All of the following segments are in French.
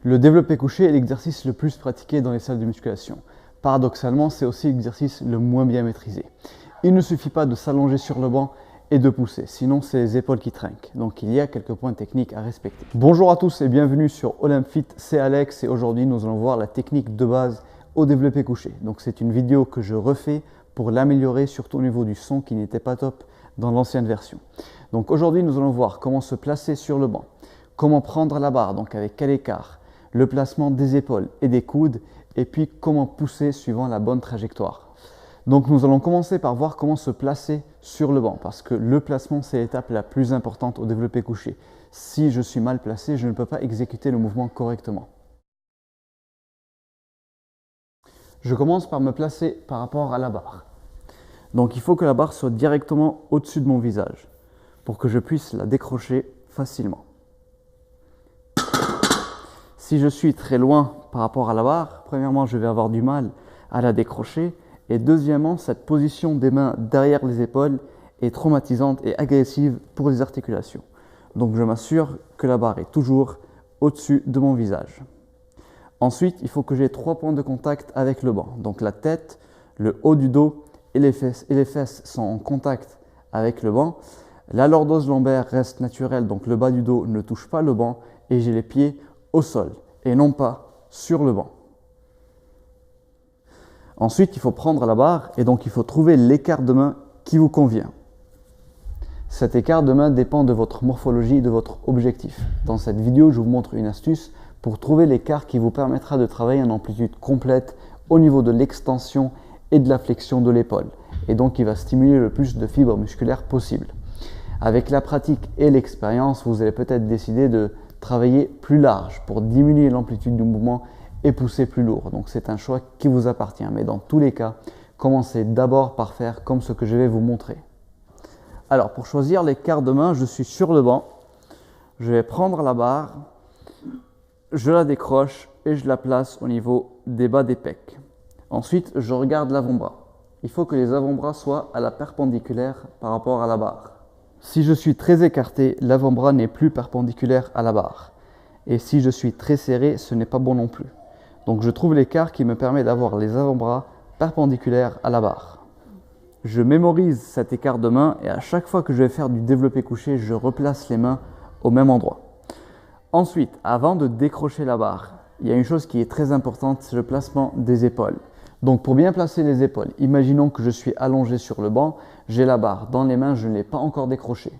Le développé couché est l'exercice le plus pratiqué dans les salles de musculation. Paradoxalement, c'est aussi l'exercice le moins bien maîtrisé. Il ne suffit pas de s'allonger sur le banc et de pousser, sinon c'est les épaules qui trinquent. Donc il y a quelques points techniques à respecter. Bonjour à tous et bienvenue sur Olympfit, c'est Alex et aujourd'hui nous allons voir la technique de base au développé couché. Donc c'est une vidéo que je refais pour l'améliorer, surtout au niveau du son qui n'était pas top dans l'ancienne version. Donc aujourd'hui nous allons voir comment se placer sur le banc, comment prendre la barre, donc avec quel écart, le placement des épaules et des coudes, et puis comment pousser suivant la bonne trajectoire. Donc nous allons commencer par voir comment se placer sur le banc, parce que le placement c'est l'étape la plus importante au développé couché. Si je suis mal placé, je ne peux pas exécuter le mouvement correctement. Je commence par me placer par rapport à la barre. Donc il faut que la barre soit directement au-dessus de mon visage, pour que je puisse la décrocher facilement. Si je suis très loin par rapport à la barre, premièrement, je vais avoir du mal à la décrocher. Et deuxièmement, cette position des mains derrière les épaules est traumatisante et agressive pour les articulations. Donc je m'assure que la barre est toujours au-dessus de mon visage. Ensuite, il faut que j'ai 3 points de contact avec le banc. Donc la tête, le haut du dos et les fesses sont en contact avec le banc. La lordose lombaire reste naturelle, donc le bas du dos ne touche pas le banc et j'ai les pieds au sol et non pas sur le banc. Ensuite, il faut prendre la barre et donc il faut trouver l'écart de main qui vous convient. Cet écart de main dépend de votre morphologie et de votre objectif. Dans cette vidéo, je vous montre une astuce pour trouver l'écart qui vous permettra de travailler en amplitude complète au niveau de l'extension et de la flexion de l'épaule. Et donc, il va stimuler le plus de fibres musculaires possible. Avec la pratique et l'expérience, vous allez peut-être décider de travailler plus large pour diminuer l'amplitude du mouvement et pousser plus lourd. Donc c'est un choix qui vous appartient. Mais dans tous les cas, commencez d'abord par faire comme ce que je vais vous montrer. Alors pour choisir l'écart de main, je suis sur le banc. Je vais prendre la barre, je la décroche et je la place au niveau des bas des pecs. Ensuite, je regarde l'avant-bras. Il faut que les avant-bras soient à la perpendiculaire par rapport à la barre. Si je suis très écarté, l'avant-bras n'est plus perpendiculaire à la barre. Et si je suis très serré, ce n'est pas bon non plus. Donc je trouve l'écart qui me permet d'avoir les avant-bras perpendiculaires à la barre. Je mémorise cet écart de main et à chaque fois que je vais faire du développé couché, je replace les mains au même endroit. Ensuite, avant de décrocher la barre, il y a une chose qui est très importante, c'est le placement des épaules. Donc pour bien placer les épaules, imaginons que je suis allongé sur le banc, j'ai la barre dans les mains, je ne l'ai pas encore décrochée.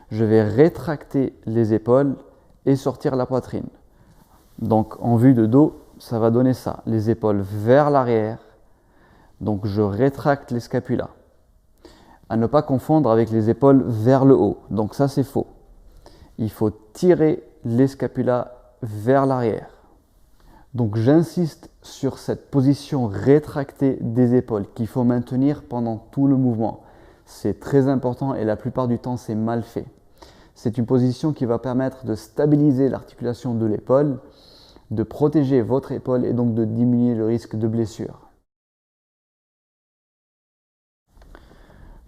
Je vais rétracter les épaules et sortir la poitrine. Donc en vue de dos, ça va donner ça, les épaules vers l'arrière. Donc je rétracte les scapulas. À ne pas confondre avec les épaules vers le haut, donc ça c'est faux. Il faut tirer les scapulas vers l'arrière. Donc j'insiste sur cette position rétractée des épaules qu'il faut maintenir pendant tout le mouvement. C'est très important et la plupart du temps c'est mal fait. C'est une position qui va permettre de stabiliser l'articulation de l'épaule, de protéger votre épaule et donc de diminuer le risque de blessure.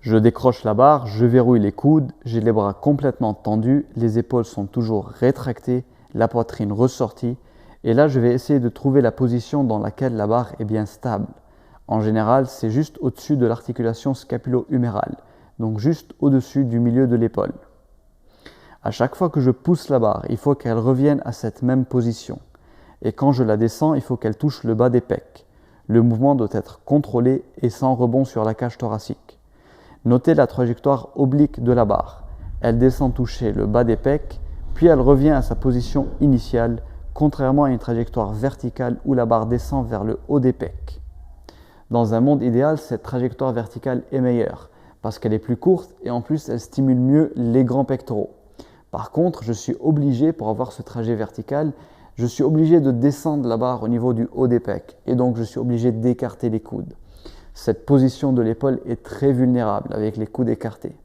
Je décroche la barre, je verrouille les coudes, j'ai les bras complètement tendus, les épaules sont toujours rétractées, la poitrine ressortie. Et là, je vais essayer de trouver la position dans laquelle la barre est bien stable. En général, c'est juste au-dessus de l'articulation scapulo-humérale, donc juste au-dessus du milieu de l'épaule. À chaque fois que je pousse la barre, il faut qu'elle revienne à cette même position. Et quand je la descends, il faut qu'elle touche le bas des pecs. Le mouvement doit être contrôlé et sans rebond sur la cage thoracique. Notez la trajectoire oblique de la barre. Elle descend toucher le bas des pecs, puis elle revient à sa position initiale, contrairement à une trajectoire verticale où la barre descend vers le haut des pecs. Dans un monde idéal, cette trajectoire verticale est meilleure parce qu'elle est plus courte et en plus elle stimule mieux les grands pectoraux. Par contre, je suis obligé, pour avoir ce trajet vertical, je suis obligé de descendre la barre au niveau du haut des pecs et donc je suis obligé d'écarter les coudes. Cette position de l'épaule est très vulnérable avec les coudes écartés.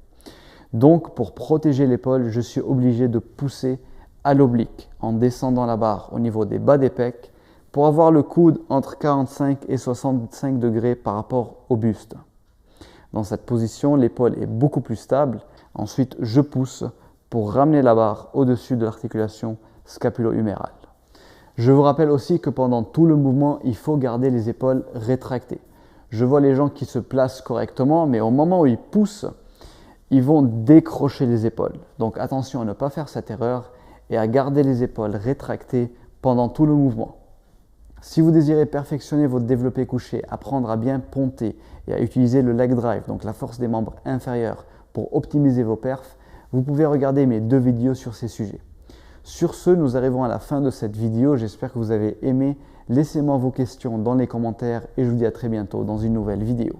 Donc pour protéger l'épaule, je suis obligé de pousser à l'oblique en descendant la barre au niveau des bas des pecs pour avoir le coude entre 45 et 65 degrés par rapport au buste. Dans cette position, l'épaule est beaucoup plus stable. Ensuite, je pousse pour ramener la barre au-dessus de l'articulation scapulo-humérale. Je vous rappelle aussi que pendant tout le mouvement, il faut garder les épaules rétractées. Je vois les gens qui se placent correctement, mais au moment où ils poussent, ils vont décrocher les épaules. Donc attention à ne pas faire cette erreur et à garder les épaules rétractées pendant tout le mouvement. Si vous désirez perfectionner votre développé couché, apprendre à bien ponter et à utiliser le leg drive, donc la force des membres inférieurs, pour optimiser vos perfs, vous pouvez regarder mes 2 vidéos sur ces sujets. Sur ce, nous arrivons à la fin de cette vidéo. J'espère que vous avez aimé. Laissez-moi vos questions dans les commentaires et je vous dis à très bientôt dans une nouvelle vidéo.